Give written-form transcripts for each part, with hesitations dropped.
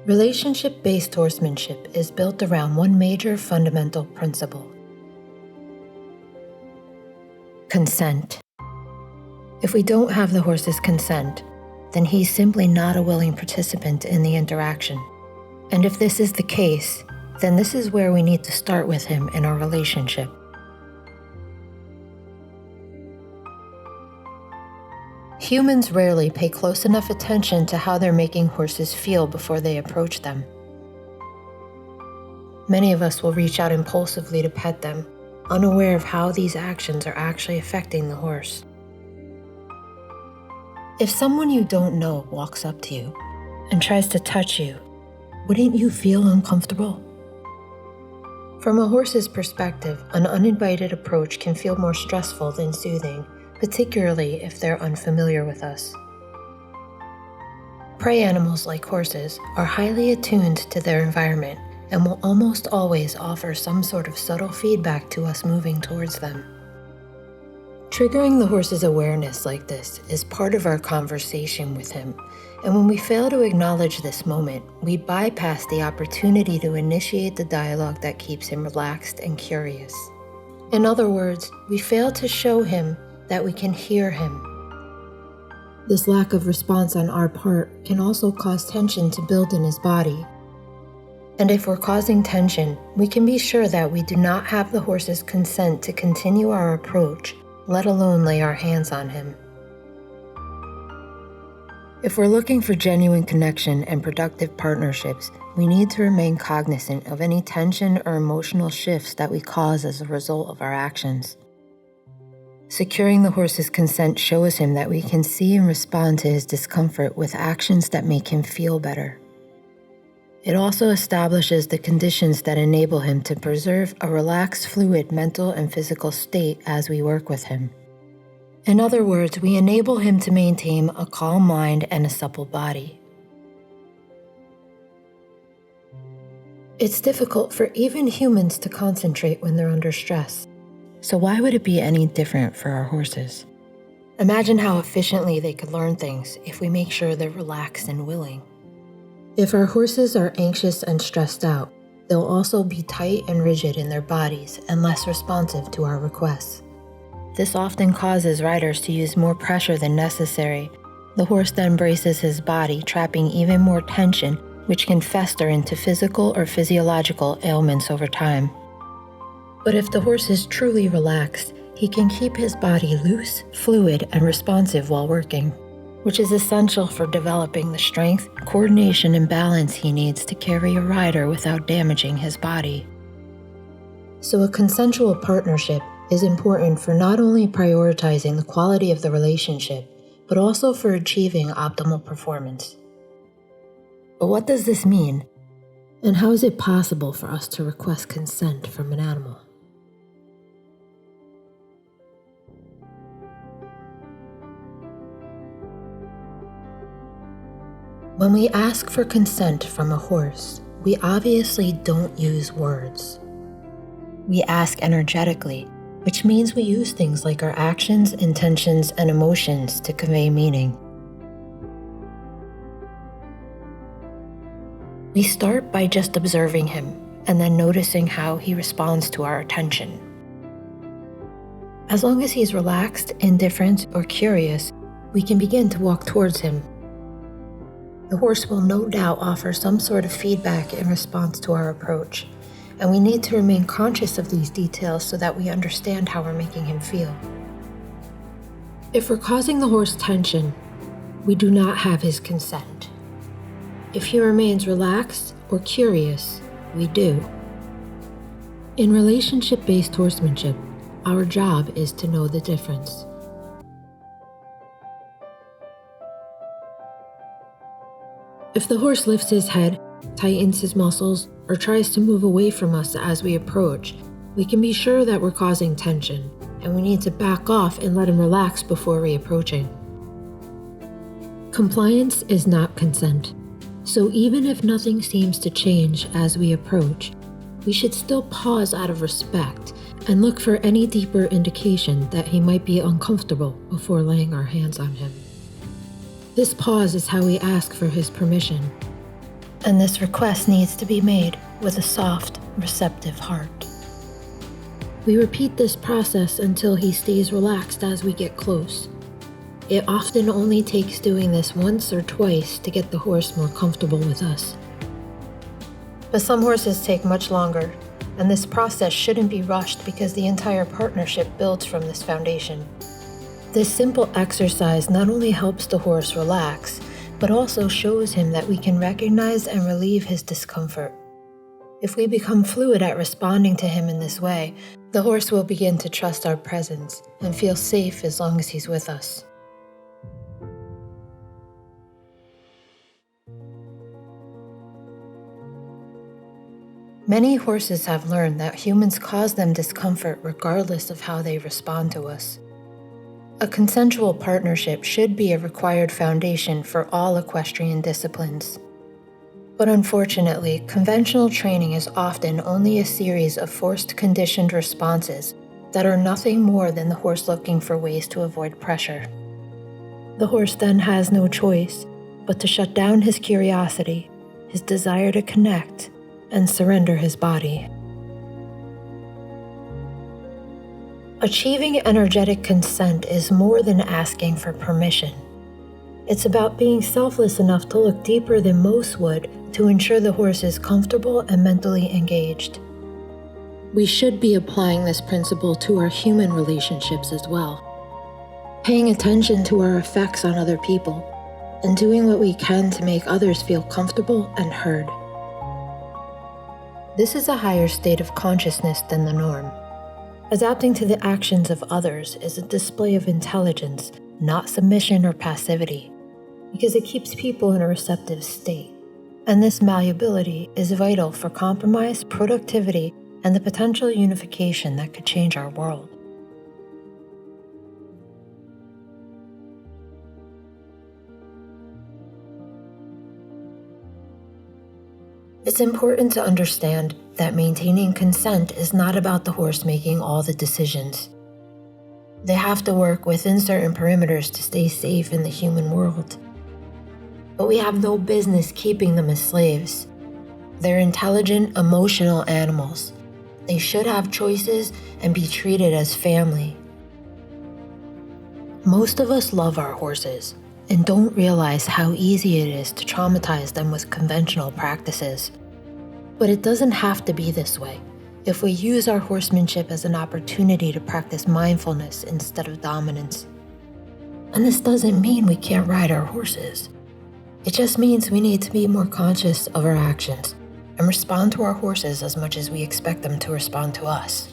Relationship-based horsemanship is built around one major fundamental principle: consent. If we don't have the horse's consent, then he's simply not a willing participant in the interaction. And if this is the case, then this is where we need to start with him in our relationship. Humans rarely pay close enough attention to how they're making horses feel before they approach them. Many of us will reach out impulsively to pet them, unaware of how these actions are actually affecting the horse. If someone you don't know walks up to you and tries to touch you, wouldn't you feel uncomfortable? From a horse's perspective, an uninvited approach can feel more stressful than soothing, particularly if they're unfamiliar with us. Prey animals like horses are highly attuned to their environment and will almost always offer some sort of subtle feedback to us moving towards them. Triggering the horse's awareness like this is part of our conversation with him, and when we fail to acknowledge this moment, we bypass the opportunity to initiate the dialogue that keeps him relaxed and curious. In other words, we fail to show him that we can hear him. This lack of response on our part can also cause tension to build in his body. And if we're causing tension, we can be sure that we do not have the horse's consent to continue our approach, let alone lay our hands on him. If we're looking for genuine connection and productive partnerships, we need to remain cognizant of any tension or emotional shifts that we cause as a result of our actions. Securing the horse's consent shows him that we can see and respond to his discomfort with actions that make him feel better. It also establishes the conditions that enable him to preserve a relaxed, fluid mental and physical state as we work with him. In other words, we enable him to maintain a calm mind and a supple body. It's difficult for even humans to concentrate when they're under stress. So why would it be any different for our horses? Imagine how efficiently they could learn things if we make sure they're relaxed and willing. If our horses are anxious and stressed out, they'll also be tight and rigid in their bodies and less responsive to our requests. This often causes riders to use more pressure than necessary. The horse then braces his body, trapping even more tension, which can fester into physical or physiological ailments over time. But if the horse is truly relaxed, he can keep his body loose, fluid, and responsive while working, which is essential for developing the strength, coordination, and balance he needs to carry a rider without damaging his body. So a consensual partnership is important for not only prioritizing the quality of the relationship, but also for achieving optimal performance. But what does this mean? And how is it possible for us to request consent from an animal? When we ask for consent from a horse, we obviously don't use words. We ask energetically, which means we use things like our actions, intentions, and emotions to convey meaning. We start by just observing him and then noticing how he responds to our attention. As long as he's relaxed, indifferent, or curious, we can begin to walk towards him. The horse will no doubt offer some sort of feedback in response to our approach, and we need to remain conscious of these details so that we understand how we're making him feel. If we're causing the horse tension, we do not have his consent. If he remains relaxed or curious, we do. In relationship-based horsemanship, our job is to know the difference. If the horse lifts his head, tightens his muscles, or tries to move away from us as we approach, we can be sure that we're causing tension, and we need to back off and let him relax before reapproaching. Compliance is not consent, so even if nothing seems to change as we approach, we should still pause out of respect and look for any deeper indication that he might be uncomfortable before laying our hands on him. This pause is how we ask for his permission. And this request needs to be made with a soft, receptive heart. We repeat this process until he stays relaxed as we get close. It often only takes doing this once or twice to get the horse more comfortable with us. But some horses take much longer, and this process shouldn't be rushed because the entire partnership builds from this foundation. This simple exercise not only helps the horse relax, but also shows him that we can recognize and relieve his discomfort. If we become fluid at responding to him in this way, the horse will begin to trust our presence and feel safe as long as he's with us. Many horses have learned that humans cause them discomfort regardless of how they respond to us. A consensual partnership should be a required foundation for all equestrian disciplines. But unfortunately, conventional training is often only a series of forced conditioned responses that are nothing more than the horse looking for ways to avoid pressure. The horse then has no choice but to shut down his curiosity, his desire to connect, and surrender his body. Achieving energetic consent is more than asking for permission. It's about being selfless enough to look deeper than most would to ensure the horse is comfortable and mentally engaged. We should be applying this principle to our human relationships as well, paying attention to our effects on other people, and doing what we can to make others feel comfortable and heard. This is a higher state of consciousness than the norm. Adapting to the actions of others is a display of intelligence, not submission or passivity, because it keeps people in a receptive state. And this malleability is vital for compromise, productivity, and the potential unification that could change our world. It's important to understand that maintaining consent is not about the horse making all the decisions. They have to work within certain perimeters to stay safe in the human world. But we have no business keeping them as slaves. They're intelligent, emotional animals. They should have choices and be treated as family. Most of us love our horses and don't realize how easy it is to traumatize them with conventional practices. But it doesn't have to be this way if we use our horsemanship as an opportunity to practice mindfulness instead of dominance. And this doesn't mean we can't ride our horses. It just means we need to be more conscious of our actions and respond to our horses as much as we expect them to respond to us.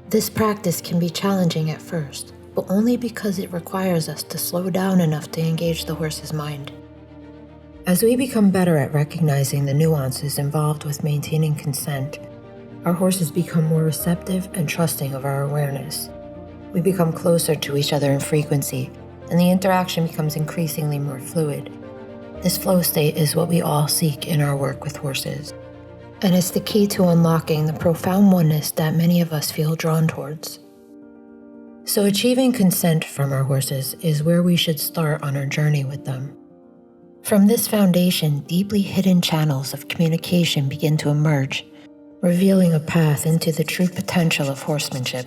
This practice can be challenging at first, but only because it requires us to slow down enough to engage the horse's mind. As we become better at recognizing the nuances involved with maintaining consent, our horses become more receptive and trusting of our awareness. We become closer to each other in frequency, and the interaction becomes increasingly more fluid. This flow state is what we all seek in our work with horses, and it's the key to unlocking the profound oneness that many of us feel drawn towards. So achieving consent from our horses is where we should start on our journey with them. From this foundation, deeply hidden channels of communication begin to emerge, revealing a path into the true potential of horsemanship.